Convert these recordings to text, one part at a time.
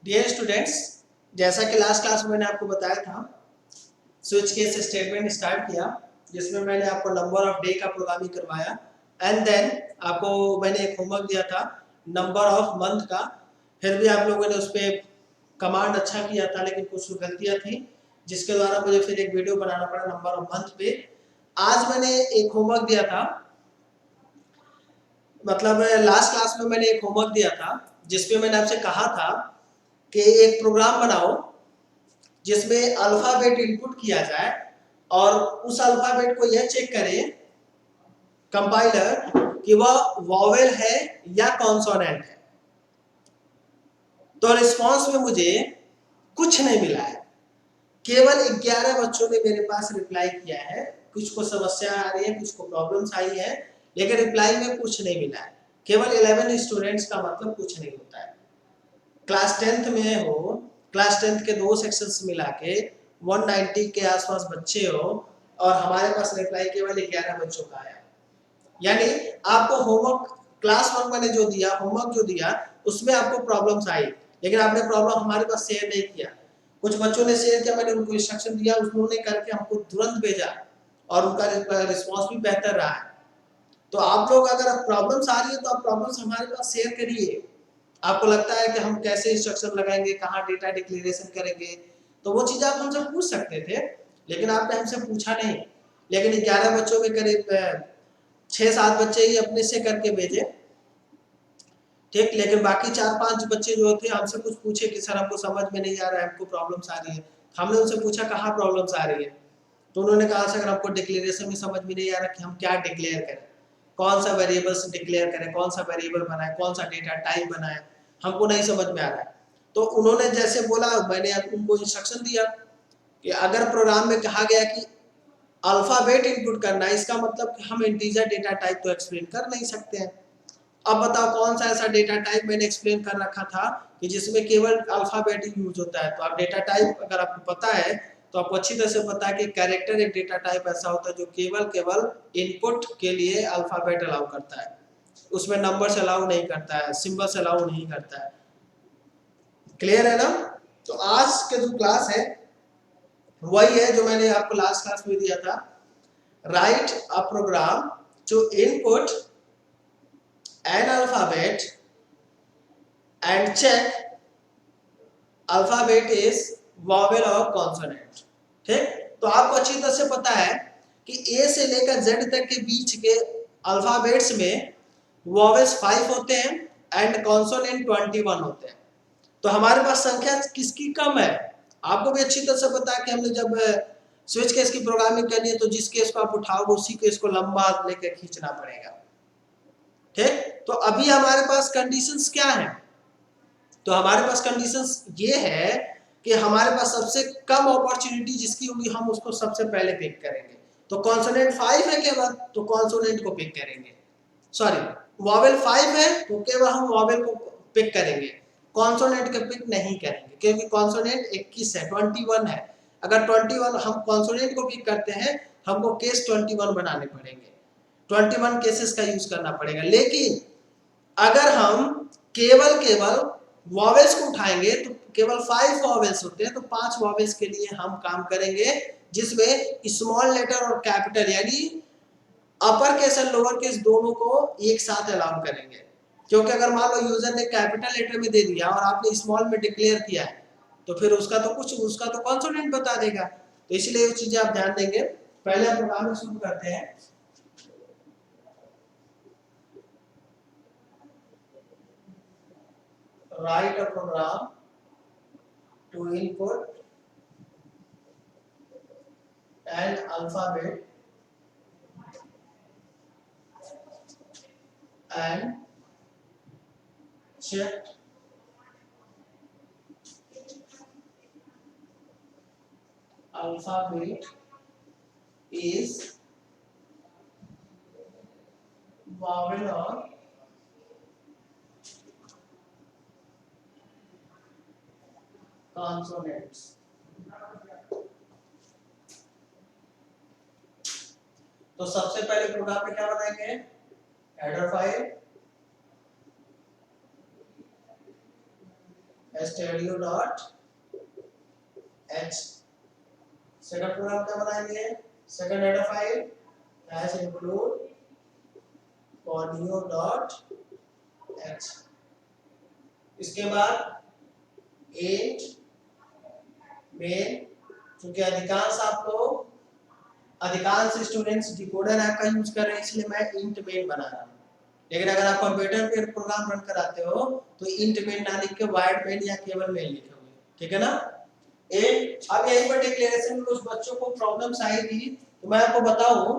Dear students, जैसा कि last class में मैंने आपको बताया था, स्विच केस स्टेटमेंट स्टार्ट किया जिसमें मैंने आपको नंबर ऑफ डे का प्रोग्रामिंग करवाया एंड देन आपको मैंने एक होमवर्क दिया था नंबर ऑफ मंथ का। फिर भी आप लोगों ने उस पर कमांड अच्छा किया था लेकिन कुछ गलतियां थी जिसके द्वारा मुझे फिर एक वीडियो बनाना पड़ा नंबर ऑफ मंथ पे। आज मैंने एक होमवर्क दिया था, मतलब लास्ट क्लास में मैंने एक होमवर्क दिया था जिसपे मैंने आपसे कहा था कि एक प्रोग्राम बनाओ जिसमें अल्फाबेट इनपुट किया जाए और उस अल्फाबेट को यह चेक करे कंपाइलर कि वह वॉवेल है या कॉन्सोनेंट है। तो रिस्पांस में मुझे कुछ नहीं मिला है, केवल 11 बच्चों ने मेरे पास रिप्लाई किया है। कुछ को समस्या आ रही है, कुछ को प्रॉब्लम्स आई है, लेकिन रिप्लाई में कुछ नहीं मिला है। केवल 11 स्टूडेंट्स का मतलब कुछ नहीं होता है। क्लास 10th में हो, क्लास 10th के 2 सेक्शंस मिला के 190 के आसपास बच्चे हो और हमारे पास रिप्लाई केवल 11 बच्चों का आया। यानी आपको होमवर्क क्लास 1 मैंने जो दिया, होमवर्क जो दिया, उसमें आपको प्रॉब्लम्स आई, लेकिन आपने प्रॉब्लम हमारे पास शेयर नहीं किया। कुछ बच्चों ने शेयर किया, मैंने उनको इंस्ट्रक्शन दिया, उन्होंने करके हमको तुरंत भेजा और उनका रिस्पॉन्स भी बेहतर रहा है। तो आप लोग अगर प्रॉब्लम्स आ रही है तो आप प्रॉब्लम्स हमारे पास शेयर करिए। आपको लगता है कि हम कैसे इंस्ट्रक्शन लगाएंगे, कहाँ डेटा डिक्लेरेशन करेंगे, तो वो चीज़ आप हमसे पूछ सकते थे, लेकिन आपने हमसे पूछा नहीं। लेकिन 11 बच्चों में करीब 6-7 बच्चे ही अपने से करके भेजे, ठीक। लेकिन बाकी 4-5 बच्चे जो थे हमसे कुछ पूछे कि सर हमको समझ में नहीं आ रहा है, हमको प्रॉब्लम्स आ रही है। हमने उनसे पूछा कहाँ प्रॉब्लम्स आ रही है, तो उन्होंने कहा सर हमको डिक्लेरेशन में समझ में नहीं आ रहा कि हम क्या डिक्लेयर करें, कौन सा वेरिएबल्स डिक्लेयर करें, कौन सा वेरिएबल बनाए, कौन सा डेटा टाइप बनाए, हमको नहीं समझ में आ रहा है। तो उन्होंने जैसे बोला, मैंने उनको इंस्ट्रक्शन दिया कि अगर प्रोग्राम में कहा गया कि अल्फाबेट इनपुट करना है, इसका मतलब कि हम इंटीजर डेटा टाइप तो एक्सप्लेन कर नहीं सकते हैं। अब बताओ कौन सा ऐसा डेटा टाइप मैंने एक्सप्लेन कर रखा था कि जिसमें केवल अल्फाबेट यूज होता है। तो आप डेटा टाइप अगर आपको पता है तो आपको अच्छी तरह से पता है कि कैरेक्टर एक डेटा टाइप ऐसा होता है जो केवल इनपुट के लिए अल्फाबेट अलाउ करता है, उसमें नंबर्स अलाउ नहीं करता है, सिंबल्स अलाउ नहीं करता है। क्लियर है ना? तो आज के जो क्लास है वही है जो मैंने आपको लास्ट क्लास में दिया था, write a program to input an alphabet and check alphabet is vowel और कॉन्सोनेंट। ठीक, तो आपको अच्छी तरह से पता है कि ए से लेकर जेड तक के बीच के अल्फाबेट्स में वॉवेल्स 5 होते हैं एंड कॉन्सोनेंट 21 होते हैं। तो हमारे पास संख्या किसकी कम है? आपको भी अच्छी तरह से पता है कि हमने जब स्विच केस की प्रोग्रामिंग करनी है तो जिस केस को आप उठाओगे उसी केस को लंबा लेकर खींचना पड़ेगा। ठीक, तो अभी हमारे पास कंडीशंस क्या है? तो हमारे पास कंडीशंस ये है कि हमारे पास सबसे कम अपॉर्चुनिटी जिसकी होगी हम उसको सबसे पहले पिक करेंगे। तो कॉन्सोनेंट 5 है केवल, तो कॉन्सोनेंट को पिक करेंगे। सॉरी, वॉवेल 5 है तो केवल हम वॉवेल को पिक करेंगे, कॉन्सोनेंट को पिक नहीं करेंगे क्योंकि कॉन्सोनेंट 21 है, 21 है। अगर 21 हम कॉन्सोनेंट को पिक करते हैं हमको केस 21 बनाने पड़ेंगे, 21 केसेस का यूज करना पड़ेगा। लेकिन अगर हम केवल वॉवेल्स को उठाएंगे तो केवल 5 वॉवेल्स होते हैं, तो 5 वॉवेल्स के लिए हम काम करेंगे जिसमें स्मॉल लेटर और कैपिटल यानी अपर केस और लोअर केस दोनों को एक साथ अलाउ करेंगे। क्योंकि अगर मान लो यूजर ने कैपिटल लेटर में दे दिया और आपने स्मॉल में डिक्लेयर किया है तो फिर उसका तो कॉन्सोनेंट बता देगा। तो इसलिए ये चीजें आप ध्यान देंगे। पहले हम प्रोग्राम शुरू करते हैं। Write a program to input an alphabet and check alphabet is vowel or consonants। तो सबसे पहले प्रोग्राम में क्या बनाएंगे? Header file, stdio dot h। Second program क्या बनाएंगे, second header file hash include audio dot h। इसके बाद इंट मेन, क्योंकि अधिकांश स्टूडेंट्स डिकोडर ऐप का यूज कर रहे हैं इसलिए मैं इंट मेन बना रहा हूँ। लेकिन अगर आप कंप्यूटर पे प्रोग्राम रन कराते हो तो इंट मेन ना लिख के वाइड मेन या केवल मेन लिखोगे, ठीक है ना। अब यहीं पर डिक्लेरेशन में कुछ बच्चों को प्रॉब्लम्स आई थी, तो मैं आपको बताऊं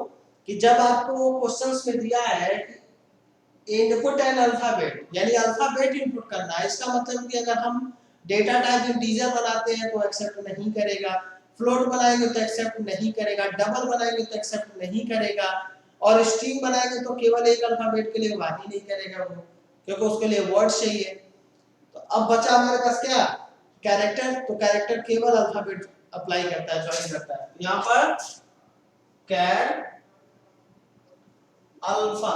कि जब आपको क्वेश्चंस में दिया है इनपुट एन अल्फाबेट, यानी अल्फाबेट इनपुट करना है, इसका मतलब कि अगर हम डेटा टाइप इंटीजर बनाते हैं तो एक्सेप्ट नहीं करेगा, फ्लोट बनाएंगे तो एक्सेप्ट नहीं करेगा, डबल बनाएंगे तो एक्सेप्ट नहीं करेगा, और स्ट्रिंग बनाएंगे तो केवल एक अल्फाबेट के लिए बात ही नहीं करेगा वो, क्योंकि उसके लिए वर्ड चाहिए। तो अब बचा हमारे पास क्या, कैरेक्टर। तो कैरेक्टर केवल अल्फाबेट अप्लाई करता है, ज्वाइन करता है। यहाँ पर कैर अल्फा,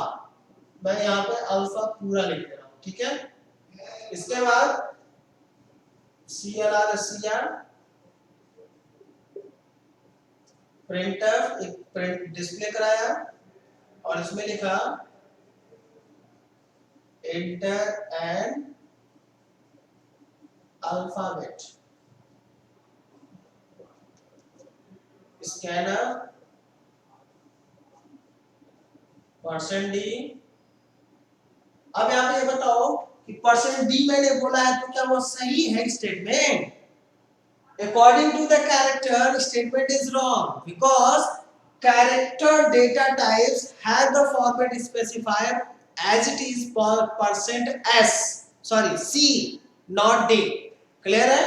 मैं यहाँ पे अल्फा पूरा लिख दे रहा हूँ, ठीक है। इसके बाद CLR प्रिंटफ एक प्रिंट डिस्प्ले कराया और इसमें लिखा enter an alphabet, scanner %d। अब यहाँ पे ये बताओ कि %d मैंने बोला है तो क्या वो सही है statement? According to the character, statement is wrong because character data types have the format specifier as it is %s, sorry c, not d। Clear है?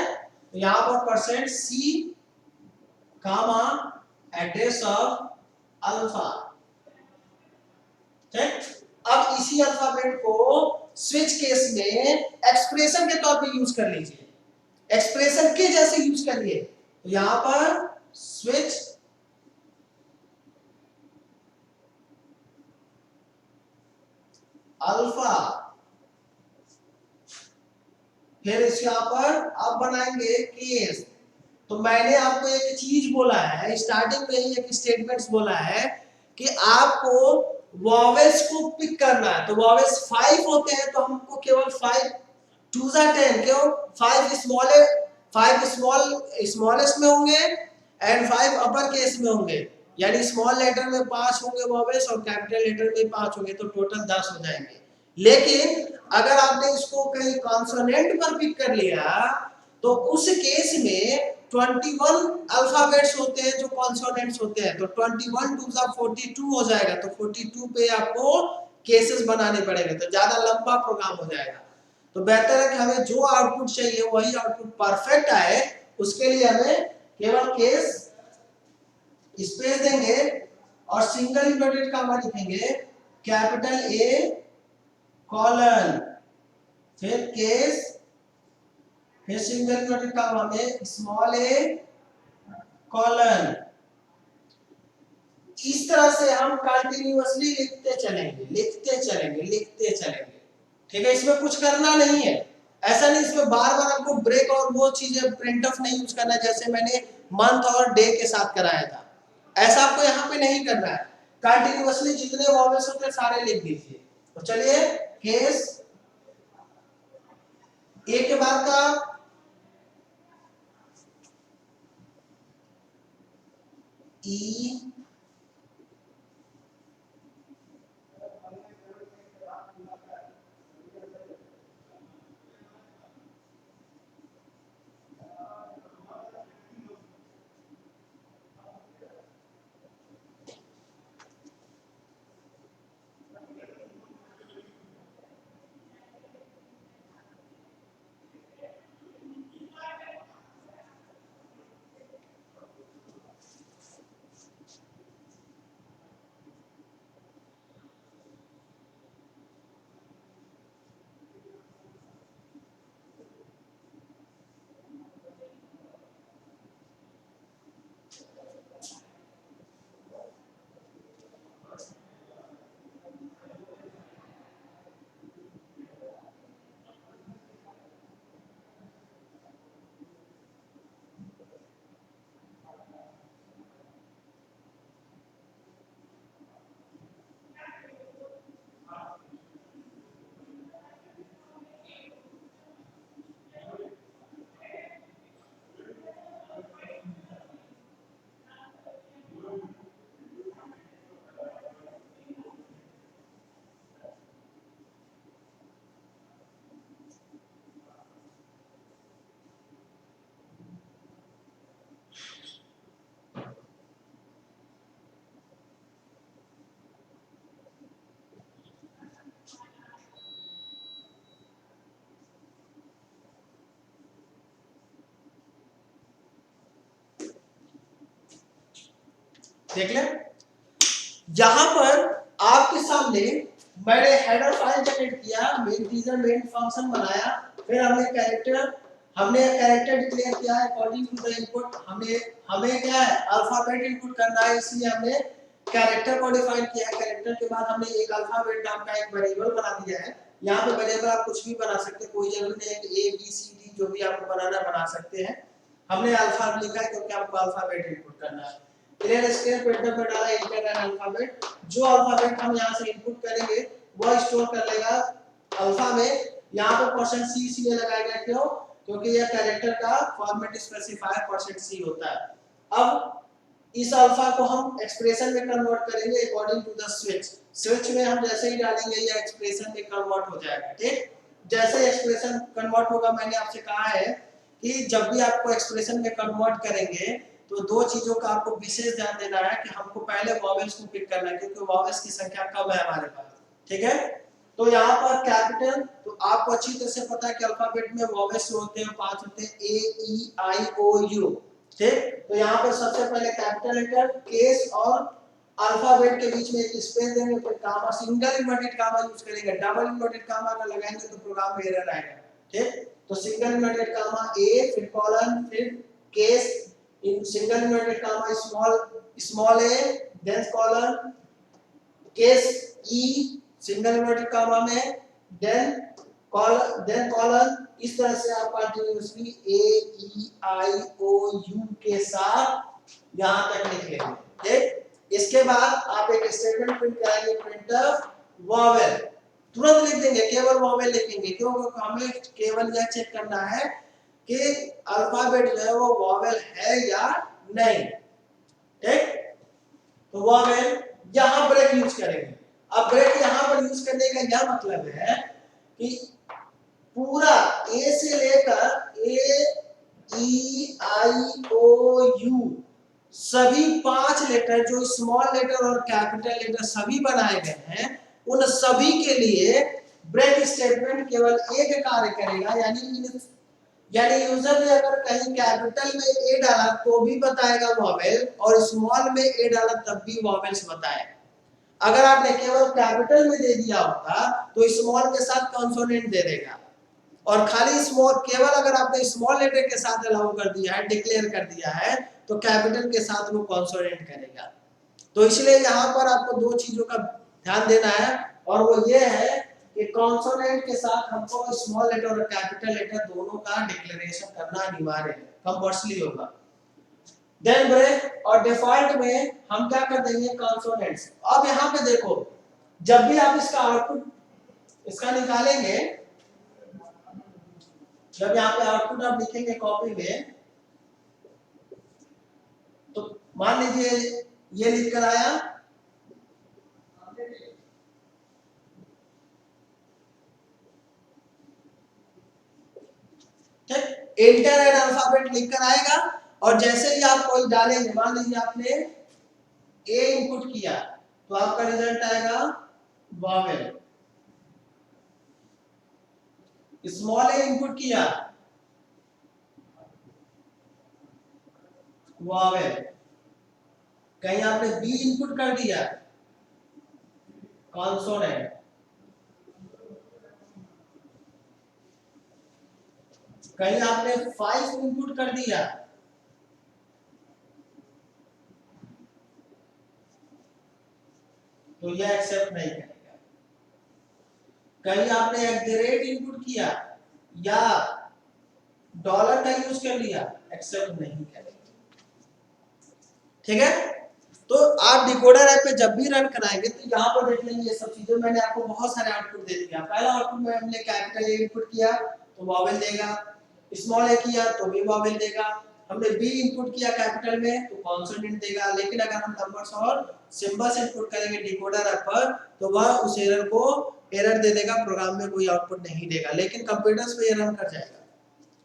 तो यहाँ पर %c comma address of alpha, ठीक। अब इसी अल्फाबेट को switch case में expression के तौर पे यूज कर लीजिए, एक्सप्रेशन के जैसे यूज करिए। तो यहां पर स्विच अल्फा, फिर इस यहां पर अब बनाएंगे केस। तो मैंने आपको एक चीज बोला है स्टार्टिंग में ही, एक स्टेटमेंट्स बोला है कि आपको वॉवेल्स को पिक करना है। तो वॉवेल्स 5 होते हैं तो हमको केवल 5 2 10, क्यों 5 स्मॉलेस्ट में होंगे एंड 5 अपर केस में होंगे, यानी स्मॉल लेटर में 5 होंगे वॉवेल्स और कैपिटल लेटर में 5 होंगे, तो टोटल 10 हो जाएंगे। लेकिन अगर आपने इसको कहीं कॉन्सोनेंट पर पिक कर लिया तो उस केस में 21 अल्फाबेट्स होते हैं जो कॉन्सोनेंट्स होते हैं, तो 21 2 42 हो जाएगा। तो 42 पे आपको केसेस बनाने पड़ेंगे, तो ज्यादा लंबा प्रोग्राम हो जाएगा। तो बेहतर है कि हमें जो आउटपुट चाहिए वही आउटपुट परफेक्ट आए, उसके लिए हमें केवल केस स्पेस देंगे और सिंगल इन्वर्टेड कॉमा लिखेंगे, कैपिटल ए कॉलन, फिर केस, फिर सिंगल इन्वर्टेड कॉमा में स्मॉल ए कॉलन। इस तरह से हम कंटिन्यूअसली लिखते चलेंगे, ठीक है। इसमें कुछ करना नहीं है, ऐसा नहीं इसमें बार बार आपको ब्रेक और वो चीजें प्रिंट ऑफ नहीं यूज करना जैसे मैंने मंथ और डे के साथ कराया था, ऐसा आपको यहाँ पे नहीं करना है। कंटिन्यूअसली जितने वॉवेल्स होते हैं सारे लिख दीजिए। तो चलिए केस ए के बाद का ई, देख ले, यहां पर आपके सामने मैंने हेडर फाइल जनरेट किया, मेन टीजर मेन फंक्शन बनाया, फिर हमने कैरेक्टर डिक्लेयर किया है अकॉर्डिंग टू द इनपुट। हमें क्या है अल्फाबेट इनपुट करना है, इसलिए हमने कैरेक्टर को डिफाइन किया है। कैरेक्टर के बाद हमने एक अल्फाबेट नाम का एक वेरिएबल बना दिया है। यहाँ पे वेरिएबल आप कुछ भी बना सकते हैं, कोई जरूरी नहीं है कि ए बी सी डी जो भी आपको बनाना बना सकते हैं। हमने अल्फा लिखा है क्योंकि आपको अल्फाबेट इनपुट करना है। क्लियर स्क्रीन प्रिंटर पे डाला इंटर एन अल्फाबेट, जो अल्फाबेट हम यहाँ से इनपुट करेंगे वो स्टोर कर लेगा अल्फा में। यहाँ पे %c इसलिए लगाया गया, क्यों? क्योंकि यह कैरेक्टर का फॉर्मेट स्पेसिफायर %c होता है। अब इस अल्फा को हम एक्सप्रेशन में कन्वर्ट करेंगे अकॉर्डिंग टू द स्विच में हम जैसे ही डालेंगे ये एक्सप्रेशन में कन्वर्ट हो जाएगा। ठीक, जैसे एक्सप्रेशन कन्वर्ट होगा, मैंने आपसे कहा है कि जब भी आपको एक्सप्रेशन में कन्वर्ट करेंगे तो दो चीजों का आपको विशेष ध्यान देना है कि हमको पहले वॉवेल्स को पिक करना है, क्योंकि वॉवेल्स की संख्या कम है हमारे पास। ठीक है, तो यहाँ पर कैपिटल, तो आपको अच्छी तरह से पता है कि अल्फाबेट में वॉवेल्स होते हैं 5 होते हैं, ए ई आई ओ यू। ठीक, तो यहाँ पर सबसे पहले कैपिटल लेटर, केस और अल्फाबेट के बीच में एक स्पेस देंगे, फिर कामा, सिंगल इन्वर्टेड कामा यूज करेंगे। डबल इन्वर्टेड कामा अगर लगाएंगे तो प्रोग्राम में एरर आएगा। ठीक, तो सिंगल इन्वर्टेड कामा ए, फिर कॉलन, फिर case, in single inverted comma small a, then colon, case e, single inverted comma में, देन कॉलन। इस तरह से आप continuously A E I O you के साथ यहां तक लिख लेंगे। ठीक, इसके बाद आप एक स्टेटमेंट प्रिंट कराएंगे, प्रिंटफ वॉवेल, तुरंत लिख देंगे, केवल वॉवेल लिखेंगे, क्योंकि हमें केवल यह चेक करना है कि अल्फाबेट जो है वो वॉवेल है या नहीं। ठीक, तो वॉवेल यहां ब्रेक यूज करेंगे। अब ब्रेक यहां पर यूज करने का क्या मतलब है कि पूरा ए से लेकर ए ई आई ओ यू सभी 5 लेटर जो स्मॉल लेटर और कैपिटल लेटर सभी बनाए गए हैं, उन सभी के लिए ब्रेक स्टेटमेंट केवल एक कार्य करेगा, यानी यूजर ने अगर कहीं कैपिटल में ए डाला तो भी बताएगा वॉवेल, और स्मॉल में ए डाला तब भी वॉवेल्स बताएगा। अगर आपने केवल कैपिटल में दे दिया होता तो स्मॉल के साथ कॉन्सोनेंट दे देगा, और खाली स्मॉल, केवल अगर आपने स्मॉल लेटर के साथ अलाउ कर दिया है, डिक्लेयर कर दिया है, तो कैपिटल के साथ वो कॉन्सोनेंट करेगा। तो इसलिए यहाँ पर आपको दो चीजों का ध्यान देना है, और वो ये है कि कॉन्सोनेंट के साथ हमको स्मॉल लेटर और कैपिटल लेटर दोनों का डिक्लेरेशन करना अनिवार्य है, कंपल्सरी होगा। देन ब्रेक, और डिफॉल्ट में हम क्या कर देंगे कॉन्सोनेंट्स। अब यहाँ पे देखो, जब भी आप इसका आउटपुट इसका निकालेंगे, जब यहाँ पे आउटपुट आप लिखेंगे कॉपी में, तो मान लीजिए ये लिख कर आया, ठीक, एंटर एन अल्फाबेट लिख कर आएगा, और जैसे ही आप कोई डालेंगे, मान लीजिए आपने ए इनपुट किया तो आपका रिजल्ट आएगा वॉवेल, स्मॉल ए इनपुट किया वॉवेल, कहीं आपने बी इनपुट कर दिया कॉन्सोनेंट, कहीं आपने 5 इनपुट कर दिया तो यह एक्सेप्ट नहीं करेगा, कहीं आपने @ इनपुट किया या डॉलर का यूज कर लिया, एक्सेप्ट नहीं करेगा। ठीक है, तो आप डिकोडर ऐप पे जब भी रन कराएंगे तो यहाँ पर देख लेंगे ये सब चीजें, मैंने आपको बहुत सारे आउटपुट दे दिया। पहला आउटपुट में हमने कैपिटल ए इनपुट किया तो वॉवेल देगा, स्मॉल ए किया तो भी वॉवेल देगा, हमने बी इनपुट किया कैपिटल में तो कॉन्सोनेंट देगा। लेकिन अगर हम नंबर्स और सिंबल्स इनपुट करेंगे डिकोडर ऐप पर तो वह उस एरर को एरर दे देगा, प्रोग्राम में कोई आउटपुट नहीं देगा। लेकिन कंप्यूटर्स पे ये रन कर जाएगा,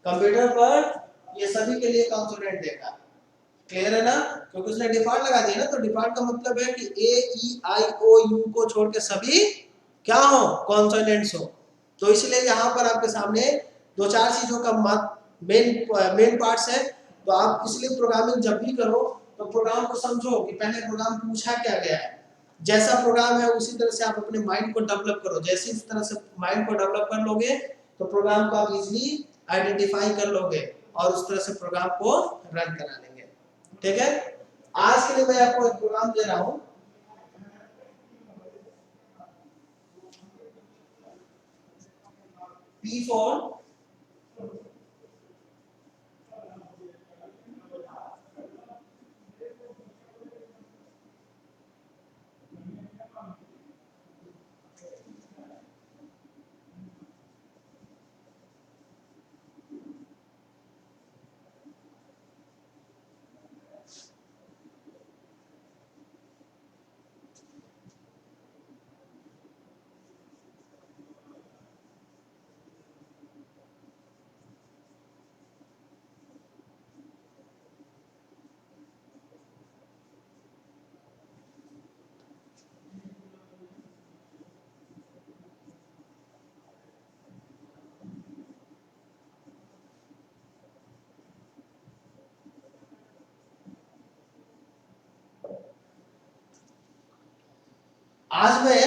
कंप्यूटर पर ये सभी के लिए कॉन्सोनेंट देगा। क्लियर है ना, क्योंकि उसने डिफॉल्ट लगा दिया ना, तो डिफॉल्ट का मतलब है कि ए ई आई ओ यू को छोड़ के सभी क्या हो, कॉन्सोनेंट्स हो। तो इसलिए यहाँ पर आपके सामने 2-4 चीजों का मेन पार्ट्स है। तो आप इसलिए प्रोग्रामिंग जब भी करो तो प्रोग्राम को समझो कि पहले प्रोग्राम पूछा क्या गया है, जैसा प्रोग्राम है उसी तरह से आप अपने माइंड को डेवलप करो। जैसे इस तरह से माइंड को डेवलप कर लोगे तो प्रोग्राम को आप इजीली आइडेंटिफाई कर लोगे और उस तरह से प्रोग्राम को रन करा लेंगे। ठीक है, आज के लिए मैं आपको एक प्रोग्राम दे रहा हूं, P4 आज मैं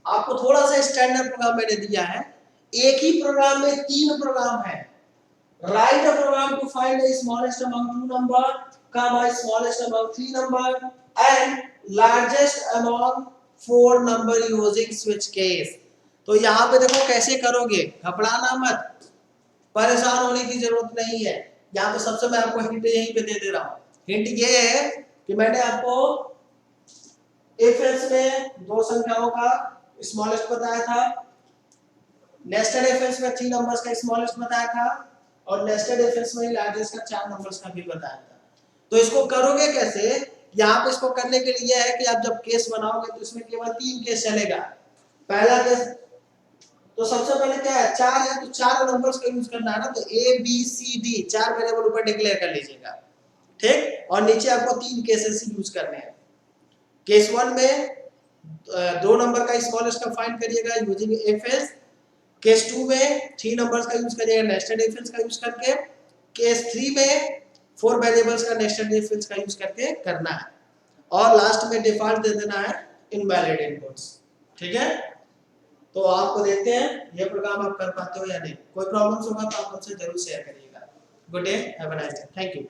आपको थोड़ा सा स्टैंडर्ड प्रोग्राम मैंने दिया है। एक ही प्रोग्राम में 3 प्रोग्राम है। Write a program to find the smallest among 2 number, comma smallest among 3 number and largest among 4 number using switch case. तो यहाँ पे देखो कैसे करोगे, घबराना मत, परेशान होने की जरूरत नहीं है। यहाँ पे सबसे मैं आपको हिंट यहीं पे दे दे रहा हूँ। हिंट ये है कि मैंने आपको इफ एल्स में 2 संख्याओं का स्मॉलेस्ट बताया था, नेस्टेड इफ एल्स में 3 नंबर्स का स्मॉलेस्ट बताया था और नेस्टेड इफ एल्स में लार्जेस्ट का 4 नंबर्स का भी बताया था। तो इसको करोगे कैसे, यहाँ पे इसको करने के लिए है कि आप जब केस बनाओगे तो इसमें केवल 3 केस चलेगा। पहला केस तो सबसे पहले क्या है, 4 है तो 4 नंबर्स का यूज करना है ना, तो A B C D 4 variable ऊपर डिक्लेयर कर लीजिएगा। ठीक, और नीचे आपको 3 केसेस यूज करने हैं। केस 1 में 2 नंबर का स्मॉलेस्ट का फाइंड करिएगा यूजिंग इफ एल्स। केस 2 में 3 नंबर्स का यूज करिएगा नेस्टेड इफ एल्स का यूज करके। केस 3 में 4 वेरिएबल्स का नेस्टेड इफ एल्स का यूज करके करना है और लास्ट में डिफॉल्ट दे देना है इनवैलिड इनपुट्स। ठीक है, तो आपको देखते हैं ये प्रोग्राम आप कर पाते हो या नहीं। कोई प्रॉब्लम्स होगा तो आप हमसे जरूर शेयर करिएगा। Good day, have a nice day, thank you.